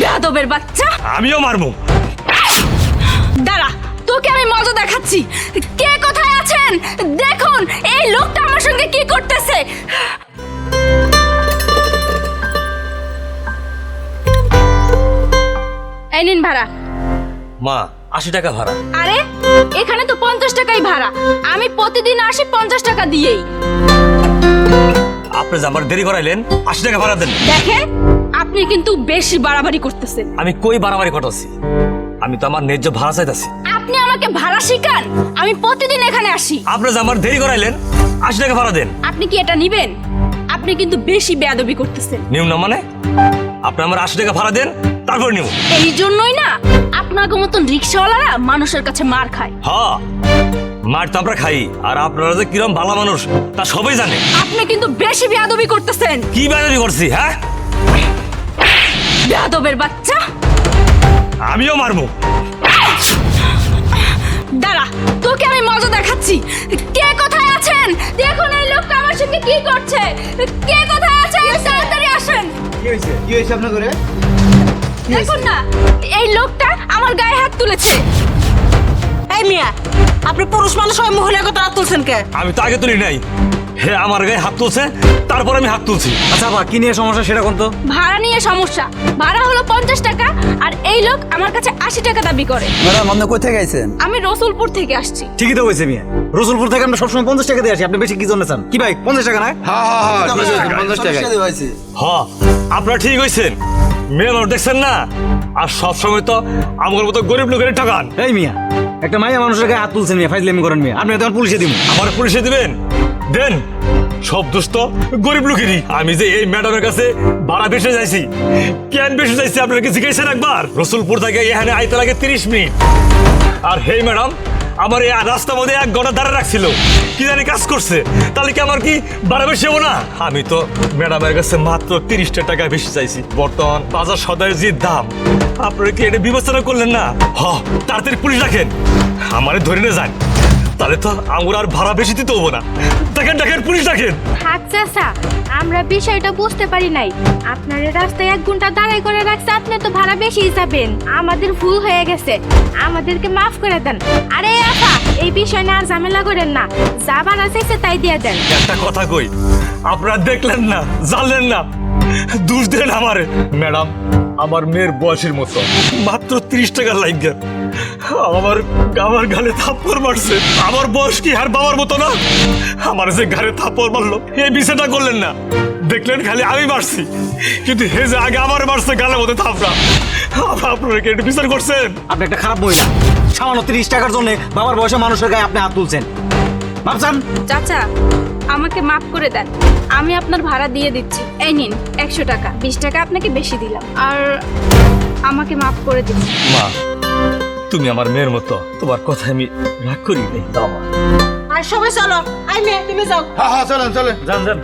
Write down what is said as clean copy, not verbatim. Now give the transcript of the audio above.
বেয়াদবের বাচ্চা। আমিও মারবো। দাঁড়া, তোকে আমি মজা দেখাচ্ছি। কে কোথায় আছেন দেখুন, এই লোকটা আমার সঙ্গে কি করতেছে। এই নিন ভাড়া। মা 80 টাকা ভাড়া। আরে এখানে তো 50 টাকাই ভাড়া, আমি প্রতিদিন আসি 50 টাকা দিয়েই। আপনি যে আমার দেরি করাইলেন, 80 টাকা ভাড়া দেন। দেখেন আপনি কিন্তু বেশি বাড়াবাড়ি করতেছেন। আমি কই বাড়াবাড়ি করতেছি? আমি তো আমার ন্যায্য ভাড়া চাইতাছি। আপনি আমাকে ভাড়া শিখান, আমি প্রতিদিন এখানে আসি। আপনি যে আমার দেরি করাইলেন, 80 টাকা ভাড়া দেন। আপনি কি এটা নিবেন? আপনি কিন্তু বেশি বেয়াদবি করতেছেন। নিয়ম না মানে? আপনি আমার 80 টাকা ভাড়া দেন, তারপর নিব। এই জন্যই না আপনাকে মতন রিক্সাওয়ালারা মানুষের কাছে মার খায়। হ্যাঁ, মার তো আমরা খাই, আর আপনারা যে কিরম ভালো মানুষ তা সবাই জানে। আপনি কিন্তু বেশি বেয়াদবি করতেছেন। কি বেয়াদবি করছি? হ্যাঁ, বেয়াদবের বাচ্চা। আমিও মারবো। দাঁড়া, তোকে আমি মজা দেখাচ্ছি। কে কোথায় আছেন দেখুন, এই লোকটা আমার সঙ্গে কি করছে। কে কোথায় আছেন তাড়াতাড়ি আসেন। কি হয়েছে আপনার ঘরে? দেখুন না, এই লোকটা আমার গায়ে হাত তুলেছে। এই মিয়া, আপনি পুরুষ মানুষ হয়ে মহিলার কথা হাত তুলছেন কে? আমি তো আগে তুলি নাই। হে আমার গায়ে হাত তুলছে, তারপর আমি হাত তুলছি। আচ্ছা বা কি নিয়ে সমস্যা সেটা কোন তো? ভাড়া নিয়ে সমস্যা। ভাড়া হলো 50 টাকা, আর এই লোক আমার কাছে 80 টাকা দাবি করে। ম্যাডাম আপনি কই থেকে আইছেন? আমি রসুলপুর থেকে আসছি। ঠিকই তো কইছে মিয়া, রসুলপুর থেকে আমরা সবসময় 50 টাকা দিয়ে আসি। আপনি বেশি কি জন্য চান? কি ভাই 50 টাকা না? হ্যাঁ 50 টাকা। হ, আপনারা ঠিক হয়েছেন। মেয়ে মানুষ দেখছেন না, আর সবসময় তো আমার মতো গরিব লোকের ঠকান। এই মিয়া, একটা মাইয়া মানুষের গায়ে হাত তুলছেন মিয়া, ফাইজলামি করেন মিয়া। আপনি তখন পুলিশে দিবেন। আমার পুলিশে দিবেন? দেন, সব দোষ তো গরিব লোকেরই। আমি যে এই ম্যাডামের কাছে ভাড়া বেশি যাইছি, কেন বেশি যাইছি আপনারা কি জিজ্ঞাসা একবার? রসুলপুর থেকে এখানে আইতে লাগে 30 মিনিট, আর হেই ম্যাডাম আমার এই রাস্তার মধ্যে 1 ঘন্টা দাঁড়া রাখছিল। কি জানি কাজ করছে, তাহলে কি আমার কি ভাড়া বেশি হবো না? আমি তো ম্যাডামের কাছে মাত্র 30 টাকা বেশি চাইছি। বর্তমান বাজার সদাইয়ের যে দাম, আপনারা কি এটা বিবেচনা করলেন না? হ, তাড়াতাড়ি পুলিশ রাখেন, আমারে ধরে নিয়ে যান, তাহলে তো আমার আর ভাড়া বেশি দিতে হবো না। দেখেন দেখেন, পুলিশ রাখেন। থাক চাচা, আমরা বিষয়টা বুঝতে পারি নাই। আপনার রাস্তায় 1 ঘন্টা দাঁড়াই করে রাখছে, আপনি তো ভাড়া বেশি যাবেন। আমাদের ভুল হয়ে গেছে, আমাদেরকে মাফ করে দেন। আরে আপা, এই বিষয় নিয়ে আর ঝামেলা করেন না, যা ভাড়া চাইছে তাই দিয়ে দেন। একটা কথা কই, আপনারা দেখলেন না, জানলেন না, দোষ দিলেন আমারে। ম্যাডাম আমার মেয়ের বয়সের মতো, মাত্র 30 টাকার লাইগা আমার গালে থাপ্পড় মারছে। আমার বয়স কি আর বাবার মতো না? আমার যে গালে থাপ্পড় মারলো, এই বিষয়টা করলেন না। দেখলেন খালি আমি মারছি, কিন্তু হে যে আগে আমার মারছে গালের মধ্যে থাপড়া। আপনারা কি এটা বিচার করছেন? আপনি একটা খারাপ মহিলা, সামান্য 30 টাকার জন্য বাবার বয়সে মানুষের গায়ে আপনি হাত তুলছেন। ভাবছেন? চাচা আমাকে মাফ করে দেন, আমি আপনার ভাড়া দিয়ে দিচ্ছি। এই নিন 100 টাকা, 20 টাকা আপনাকে বেশি দিলাম, আর আমাকে মাফ করে দিন। মা, তুমি আমার মেয়ের মতো, তোমার কথা আমি রাগ করি নাই। দাও মা। আর সবাই চলো, আই মেয়ে তুমি যাও। হ্যাঁ চলেন চলেন। যান যান।